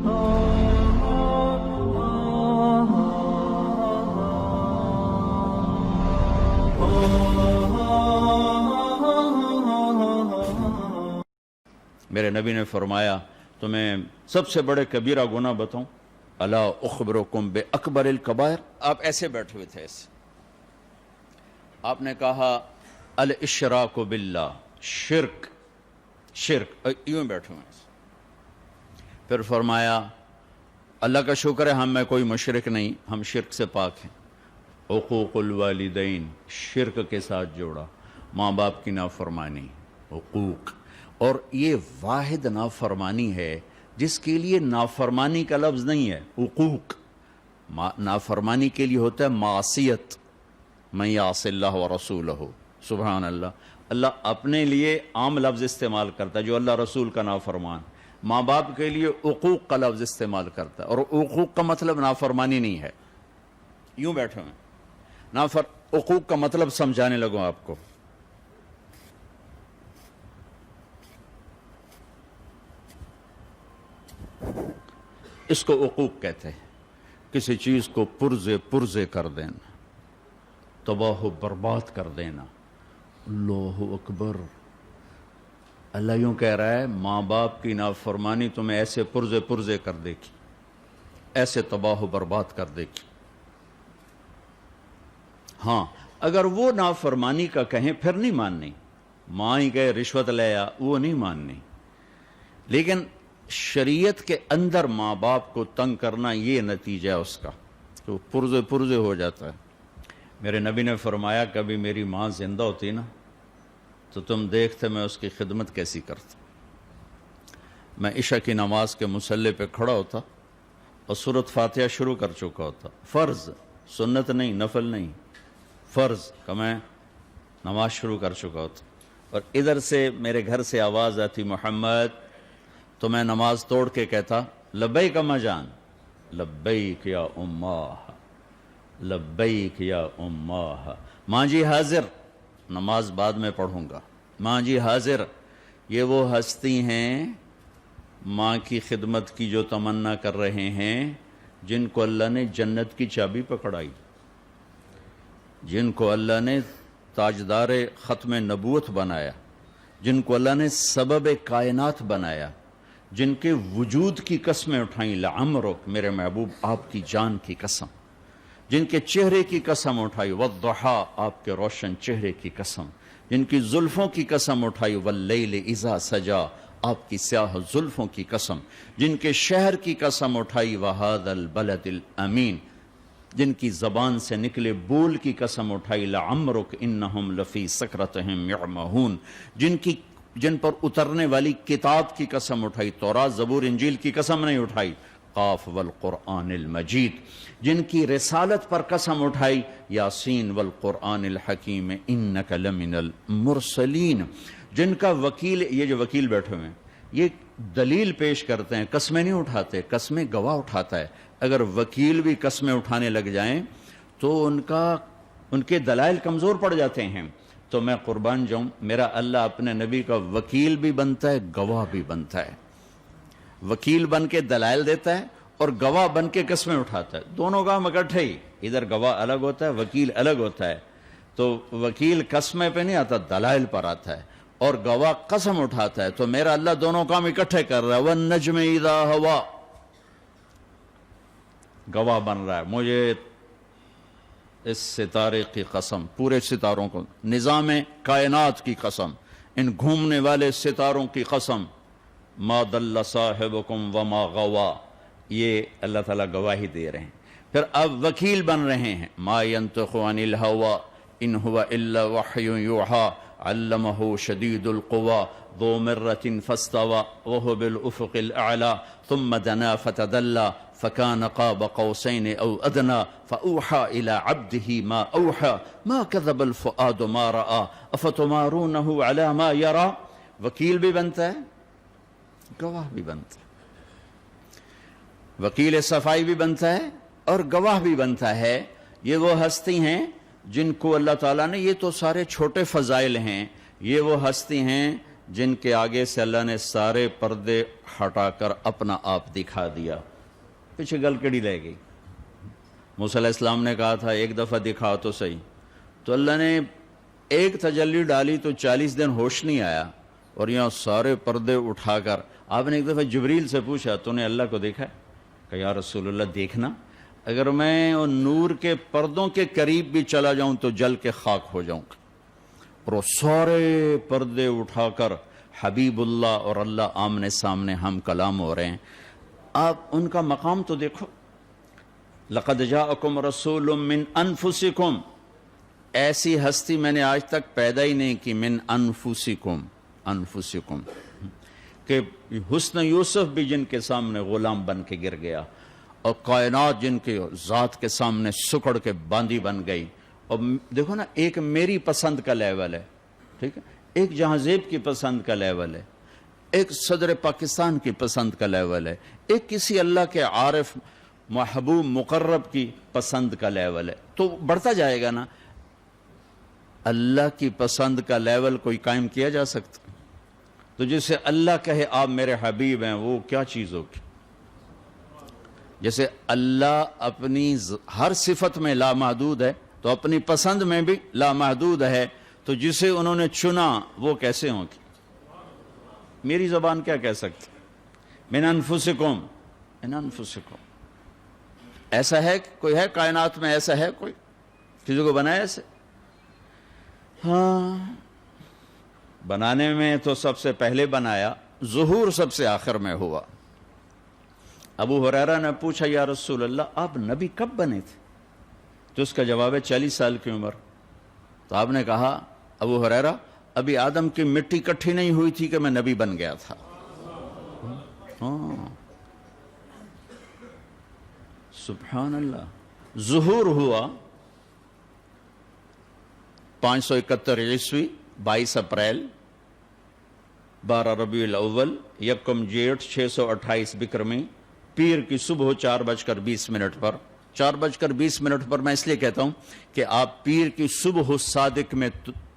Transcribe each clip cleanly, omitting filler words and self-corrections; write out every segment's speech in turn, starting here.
میرے نبی نے فرمایا تمہیں سب سے بڑے کبیرہ گناہ بتاؤں؟ الا اخبرکم بے اکبر الکبائر۔ آپ ایسے بیٹھے ہوئے تھے، ایسے آپ نے کہا الاشراک باللہ، شرک، یوں بیٹھے ہوئے۔ پھر فرمایا اللہ کا شکر ہے ہم میں کوئی مشرک نہیں، ہم شرک سے پاک ہیں۔ حقوق الوالدین، شرک کے ساتھ جوڑا، ماں باپ کی نافرمانی، حقوق، اور یہ واحد نافرمانی ہے جس کے لیے نافرمانی کا لفظ نہیں ہے، حقوق۔ نافرمانی کے لیے ہوتا ہے معصیت، من یعص اللہ ورسولہ، سبحان اللہ۔ اللہ اپنے لیے عام لفظ استعمال کرتا ہے جو اللہ رسول کا نافرمان، ماں باپ کے لیے حقوق کا لفظ استعمال کرتا ہے، اور حقوق کا مطلب نافرمانی نہیں ہے۔ یوں بیٹھے ہوئے، حقوق کا مطلب سمجھانے لگوں آپ کو۔ اس کو حقوق کہتے ہیں، کسی چیز کو پرزے کر دینا، تباہ و برباد کر دینا۔ اللہ اکبر، اللہ یوں کہہ رہا ہے ماں باپ کی نافرمانی تمہیں ایسے پرزے کر دے گی، ایسے تباہ و برباد کر دے گی۔ ہاں اگر وہ نافرمانی کا کہیں پھر نہیں ماننی، ماں ہی کہے رشوت لے آ، وہ نہیں ماننی، لیکن شریعت کے اندر ماں باپ کو تنگ کرنا یہ نتیجہ ہے اس کا، تو پرزے ہو جاتا ہے۔ میرے نبی نے فرمایا کبھی میری ماں زندہ ہوتی نا تو تم دیکھتے میں اس کی خدمت کیسی کرتا۔ میں عشاء کی نماز کے مصلی پہ کھڑا ہوتا اور سورۃ فاتحہ شروع کر چکا ہوتا، فرض، سنت نہیں، نفل نہیں، فرض کا میں نماز شروع کر چکا ہوتا، اور ادھر سے میرے گھر سے آواز آتی محمد، تو میں نماز توڑ کے کہتا لبیک اماں جان، لبیک یا اماہ، لبیک یا اماہ، ماں جی حاضر، نماز بعد میں پڑھوں گا، ماں جی حاضر۔ یہ وہ ہستی ہیں ماں کی خدمت کی جو تمنا کر رہے ہیں، جن کو اللہ نے جنت کی چابی پکڑائی، جن کو اللہ نے تاجدار ختم نبوت بنایا، جن کو اللہ نے سبب کائنات بنایا، جن کے وجود کی قسمیں اٹھائیں، لعمرک، میرے محبوب آپ کی جان کی قسم، جن کے چہرے کی قسم اٹھائی، والضحا، آپ کے روشن چہرے کی قسم، جن کی زلفوں کی قسم اٹھائی، واللیل اذا سجا، آپ کی سیاہ زلفوں کی قسم، جن کے شہر کی قسم اٹھائی، وہذا البلد الامین، جن کی زبان سے نکلے بول کی قسم اٹھائی، لعمرک انہم لفی سکرتہم یعمہون، جن پر اترنے والی کتاب کی قسم اٹھائی، تورات، زبور، انجیل کی قسم نہیں اٹھائی، قاف والقرآن المجید، جن کی رسالت پر قسم اٹھائی، یاسین والقرآن الحکیم انک لمن المرسلین، جن کا وکیل، یہ جو وکیل بیٹھے ہوئے ہیں یہ دلیل پیش کرتے ہیں، قسمیں نہیں اٹھاتے، قسمیں گواہ اٹھاتا ہے۔ اگر وکیل بھی قسمیں اٹھانے لگ جائیں تو ان کے دلائل کمزور پڑ جاتے ہیں، تو میں قربان جاؤں، میرا اللہ اپنے نبی کا وکیل بھی بنتا ہے، گواہ بھی بنتا ہے، وکیل بن کے دلائل دیتا ہے اور گواہ بن کے قسمیں اٹھاتا ہے، دونوں کام اکٹھے ہی، ادھر گواہ الگ ہوتا ہے، وکیل الگ ہوتا ہے۔ تو وکیل قسمیں پہ نہیں آتا، دلائل پر آتا ہے، اور گواہ قسم اٹھاتا ہے، تو میرا اللہ دونوں کام اکٹھے کر رہا ہے، والنجم اذا ہوا، گواہ بن رہا ہے، مجھے اس ستارے کی قسم، پورے ستاروں کو، نظام کائنات کی قسم، ان گھومنے والے ستاروں کی قسم، ما ضل صاحبکم وما غوا، یہ اللہ تعالیٰ گواہی دے رہے ہیں۔ پھر اب وکیل بن رہے ہیں، ما ینطق عن الہوا ان هو الا وحی یوحی علمہ شدید القوی ذو مرۃ فاستوی وهو بالافق الاعلی ثم دنا فتدلی فكان قاب قوسين أو أدنى فأوحى إلى عبده ما أوحى ما كذب الفؤاد ما رأى أفتمارونه على ما يرى۔ وکیل بھی بنتا ہے، گواہ بھی بنتا ہے، وکیل صفائی بھی بنتا ہے اور گواہ بھی بنتا ہے۔ یہ وہ ہستی ہیں جن کو اللہ تعالیٰ نے، یہ تو سارے چھوٹے فضائل ہیں، یہ وہ ہستی ہیں جن کے آگے سے اللہ نے سارے پردے ہٹا کر اپنا آپ دکھا دیا. پیچھے گلکڑی رہ گئی. موسیٰ علیہ السلام نے کہا تھا ایک دفعہ دکھاؤ تو صحیح. تو اللہ نے ایک تجلی ڈالی تو 40 دن ہوش نہیں آیا, اور یہاں سارے پردے اٹھا کر آپ نے ایک دفعہ جبریل سے پوچھا تو نے اللہ کو دیکھا ہے؟ کہ یا رسول اللہ دیکھنا, اگر میں نور کے پردوں کے قریب بھی چلا جاؤں تو جل کے خاک ہو جاؤں گا. اور وہ سارے پردے اٹھا کر حبیب اللہ اور اللہ آمنے سامنے ہم کلام ہو رہے ہیں. آپ ان کا مقام تو دیکھو. لقد جاءکم رسول من انفسکم, ایسی ہستی میں نے آج تک پیدا ہی نہیں کی. من انفسکم, انفسکم, کہ حسن یوسف بھی جن کے سامنے غلام بن کے گر گیا, اور کائنات جن کے ذات کے سامنے سکڑ کے باندی بن گئی. اور دیکھو نا, ایک میری پسند کا لیول ہے, ٹھیک ہے, ایک جہاں زیب کی پسند کا لیول ہے, ایک صدر پاکستان کی پسند کا لیول ہے, ایک کسی اللہ کے عارف محبوب مقرب کی پسند کا لیول ہے. تو بڑھتا جائے گا نا. اللہ کی پسند کا لیول کوئی قائم کیا جا سکتا؟ تو جسے اللہ کہے آپ میرے حبیب ہیں, وہ کیا چیز ہوگی؟ جیسے اللہ اپنی ہر صفت میں لامحدود ہے تو اپنی پسند میں بھی لامحدود ہے, تو جسے انہوں نے چنا وہ کیسے ہوگی؟ میری زبان کیا کہہ سکتی؟ من انفسکم, من انفسکم. ایسا ہے کوئی ہے کائنات میں؟ ایسا ہے کوئی کسی کو بنایا ایسے؟ ہاں, بنانے میں تو سب سے پہلے بنایا, ظہور سب سے آخر میں ہوا. ابو ہریرہ نے پوچھا یا رسول اللہ آپ نبی کب بنے تھے؟ تو اس کا جواب ہے 40 سال کی عمر. تو آپ نے کہا ابو ہریرہ ابھی آدم کی مٹی کٹھی نہیں ہوئی تھی کہ میں نبی بن گیا تھا. ہاں سبحان اللہ. ظہور ہوا 571 عیسوی 22 اپریل 12 ربیع الاول 1 جیٹھ 628 بکرمی, پیر کی صبح 4:20 پر. 4:20 پر میں اس لیے کہتا ہوں کہ آپ پیر کی صبح صادق میں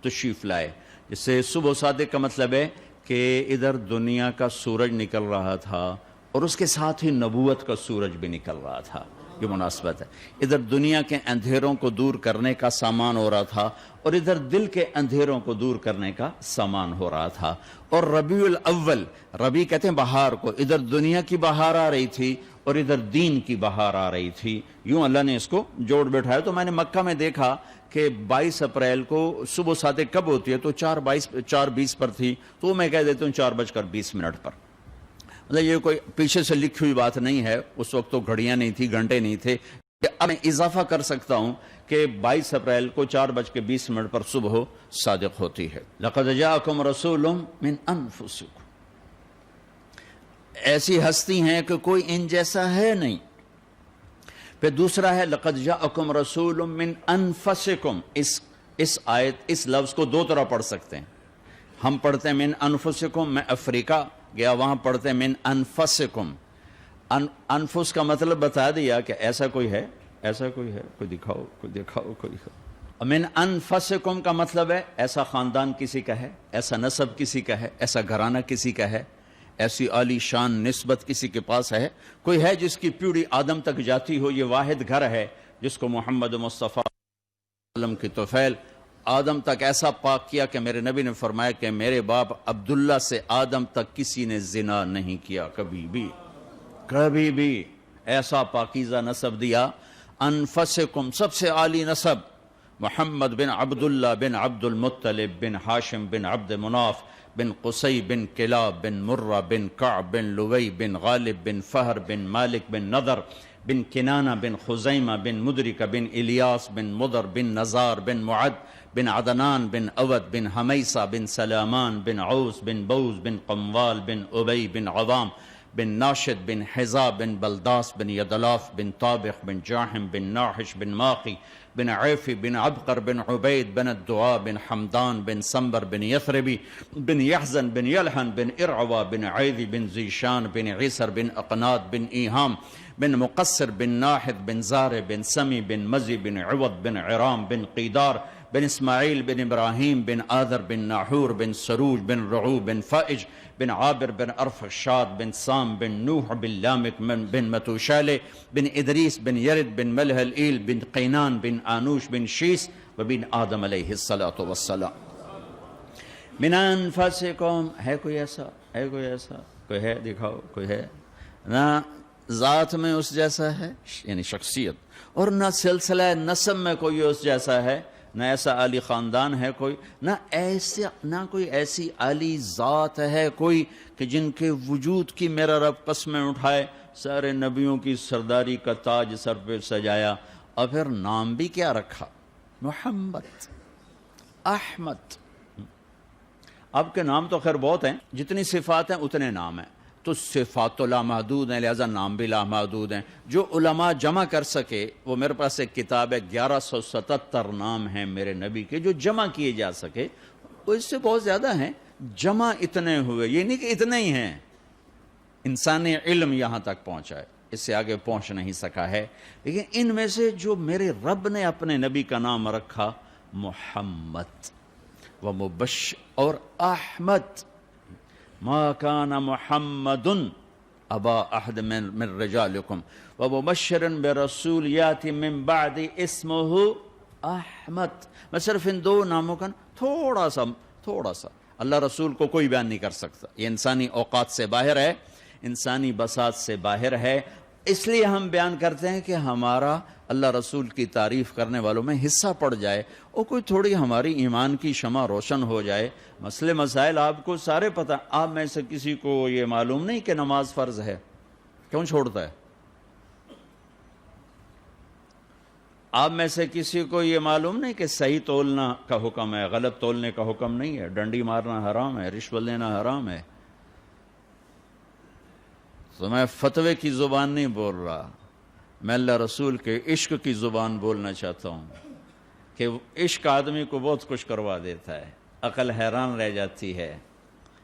تشریف لائے. جس سے صبح صادق کا مطلب ہے کہ ادھر دنیا کا سورج نکل رہا تھا اور اس کے ساتھ ہی نبوت کا سورج بھی نکل رہا تھا. یہ مناسبت ہے. ادھر دنیا کے اندھیروں کو دور کرنے کا سامان ہو رہا تھا اور ادھر دل کے اندھیروں کو دور کرنے کا سامان ہو رہا تھا. اور ربیع الاول, ربیع کہتے ہیں بہار کو, ادھر دنیا کی بہار آ رہی تھی اور ادھر دین کی بہار آ رہی تھی. یوں اللہ نے اس کو جوڑ بیٹھایا. تو میں نے مکہ میں دیکھا کہ 22 اپریل کو صبح صادق کب ہوتی ہے, تو 4:20 پر تھی, تو میں کہہ دیتا ہوں 4:20 پر. مطلب یہ کوئی پیچھے سے لکھی ہوئی بات نہیں ہے. اس وقت تو گھڑیاں نہیں تھی, گھنٹے نہیں تھے. اب میں اضافہ کر سکتا ہوں کہ 22 اپریل کو 4:20 پر صبح صادق ہوتی ہے. لقد جاءکم رسول من انفسکم, ایسی ہستی ہیں کہ کوئی ان جیسا ہے نہیں. پھر دوسرا ہے لقد جاءکم رسول من انفسکم. اس آیت, اس لفظ کو دو طرح پڑھ سکتے ہیں. ہم پڑھتے ہیں من انفسکم, میں افریقہ گیا وہاں پڑھتے ہیں من انفسکم. انفس کا مطلب بتا دیا کہ ایسا کوئی ہے, ایسا کوئی ہے, کوئی دکھاؤ, کوئی دکھاؤ, کوئی دکھاؤ. من انفسکم کا مطلب ہے ایسا خاندان کسی کا ہے, ایسا نسب کسی کا ہے, ایسا گھرانہ کسی کا ہے, ایسی عالی شان نسبت کسی کے پاس ہے, کوئی ہے جس کی پیڑھی آدم تک جاتی ہو. یہ واحد گھر ہے جس کو محمد مصطفیٰ عالم کی طفیل آدم تک ایسا پاک کیا کہ میرے نبی نے فرمایا کہ میرے باپ عبداللہ سے آدم تک کسی نے زنا نہیں کیا کبھی بھی, کبھی بھی. ایسا پاکیزہ نسب دیا. انفسکم, سب سے عالی نسب, محمد بن عبداللہ بن عبد المطلب بن ہاشم بن عبد مناف بن قصی بن کلاب بن مرہ بن کعب بن لوی بن غالب بن فہر بن مالک بن نضر بن کنانہ بن خزیمہ بن مدرکہ بن الیاس بن مضر بن نزار بن معد بن عدنان بن اود بن حمیسہ بن سلامان بن عوس بن بوز بن قموال بن ابی بن عوام بن ناشد بن حزا بن بلداس بن یدلاف بن طابق بن جاحم بن ناحش بن ماقی بن عیفی بن عبقر بن عبید بن الدعاء بن حمدان بن سنبر بن یثربی بن یحزن بن یلحن بن ارعوا بن عیدی بن زیشان بن عیسر بن اقناد بن ایہام بن مقصر بن ناحد بن زار بن سمی بن مزی بن عوض بن عرام بن قیدار بن اسماعیل بن ابراہیم بن آذر بن ناحور بن سروج بن رعو بن فائج بن عابر بن ارفشاد بن سام بن نوح بن لامک بن متوشالہ بن ادریس بن یرد بن ملہ الایل بن قینان بن آنوش بن شیس وبن آدم علیہ الصلاۃ والسلام من انفسکم. ہے کوئی ایسا؟ ہے کوئی ایسا؟ کوئی ہے؟ دکھاؤ. کوئی ہے؟ نہ ذات میں اس جیسا ہے یعنی شخصیت، اور نہ سلسلہ نسب میں کوئی اس جیسا ہے، نہ ایسا عالی خاندان ہے کوئی، نہ کوئی ایسی عالی ذات ہے کوئی کہ جن کے وجود کی میرا رب قسمیں اٹھائے. سارے نبیوں کی سرداری کا تاج سر پہ سجایا، اور پھر نام بھی کیا رکھا؟ محمد، احمد. آپ کے نام تو خیر بہت ہیں، جتنی صفات ہیں اتنے نام ہیں، تو صفات تو لامحدود ہیں، لہذا نام بھی لامحدود ہیں. جو علماء جمع کر سکے، وہ میرے پاس ایک کتاب ہے 1177 نام ہیں میرے نبی کے جو جمع کیے جا سکے. وہ اس سے بہت زیادہ ہیں، جمع اتنے ہوئے، یہ نہیں کہ اتنے ہی ہیں. انسانی علم یہاں تک پہنچا ہے، اس سے آگے پہنچ نہیں سکا ہے. لیکن ان میں سے جو میرے رب نے اپنے نبی کا نام رکھا محمد ومبشر اور احمد. ما كان محمد ابا احد من رجالكم ومبشرا برسول ياتي من بعد اسمه احمد. میں صرف ان دو ناموں کا تھوڑا سا اللہ رسول کو کوئی بیان نہیں کر سکتا. یہ انسانی اوقات سے باہر ہے، انسانی بساط سے باہر ہے. اس لیے ہم بیان کرتے ہیں کہ ہمارا اللہ رسول کی تعریف کرنے والوں میں حصہ پڑ جائے، اور کوئی تھوڑی ہماری ایمان کی شمع روشن ہو جائے. مسئلے مسائل آپ کو سارے پتہ. آپ میں سے کسی کو یہ معلوم نہیں کہ نماز فرض ہے، کیوں چھوڑتا ہے؟ آپ میں سے کسی کو یہ معلوم نہیں کہ صحیح تولنا کا حکم ہے، غلط تولنے کا حکم نہیں ہے، ڈنڈی مارنا حرام ہے، رشوت لینا حرام ہے. تو میں فتوے کی زبان نہیں بول رہا، میں اللہ رسول کے عشق کی زبان بولنا چاہتا ہوں کہ عشق آدمی کو بہت کچھ کروا دیتا ہے، عقل حیران رہ جاتی ہے.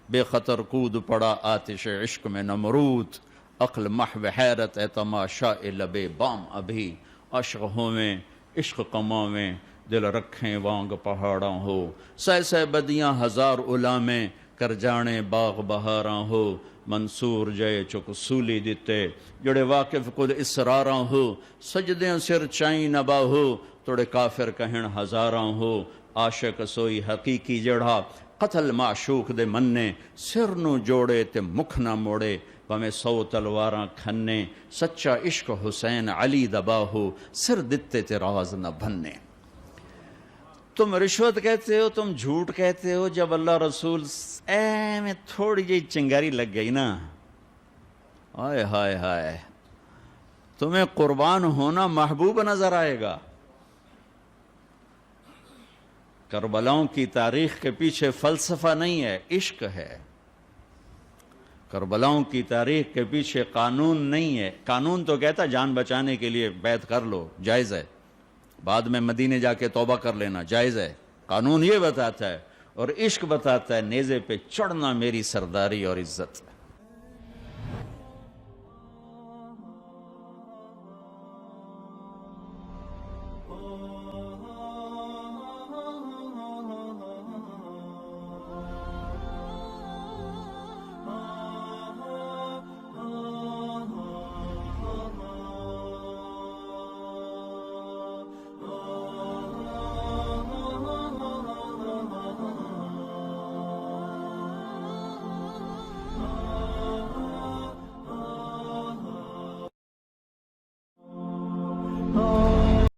بے خطر کود پڑا آتش عشق میں نمرود، عقل محو حیرت ہے تماشا لبے بام ابھی. عشق ہو میں عشق کما میں دل رکھیں وانگ پہاڑاں ہو، سہ سہ بدیاں ہزار علامیں کر جانے باغ بہاراں ہو. منصور جے چک سولی دیتے جڑے واقف کل اسراراں ہو، سجدیں سر چائیں نبا ہو توڑے کافر کہن ہزاراں ہو. عاشق سوئی حقیقی جڑا قتل معشوق دے مننے، سر نو جوڑے تے مکھ نہ موڑے بھمیں 100 تلواراں کھنے. سچا عشق حسین علی دبا ہو، سر دتے تے راز نہ بھنے. تم رشوت کہتے ہو، تم جھوٹ کہتے ہو، جب اللہ رسول میں تھوڑی جی چنگاری لگ گئی نا، ہائے ہائے ہائے، تمہیں قربان ہونا محبوب نظر آئے گا. کربلاؤں کی تاریخ کے پیچھے فلسفہ نہیں ہے، عشق ہے. کربلاؤں کی تاریخ کے پیچھے قانون نہیں ہے. قانون تو کہتا جان بچانے کے لیے بیعت کر لو، جائز ہے، بعد میں مدینے جا کے توبہ کر لینا جائز ہے. قانون یہ بتاتا ہے، اور عشق بتاتا ہے نیزے پہ چڑھنا میری سرداری اور عزت. Oh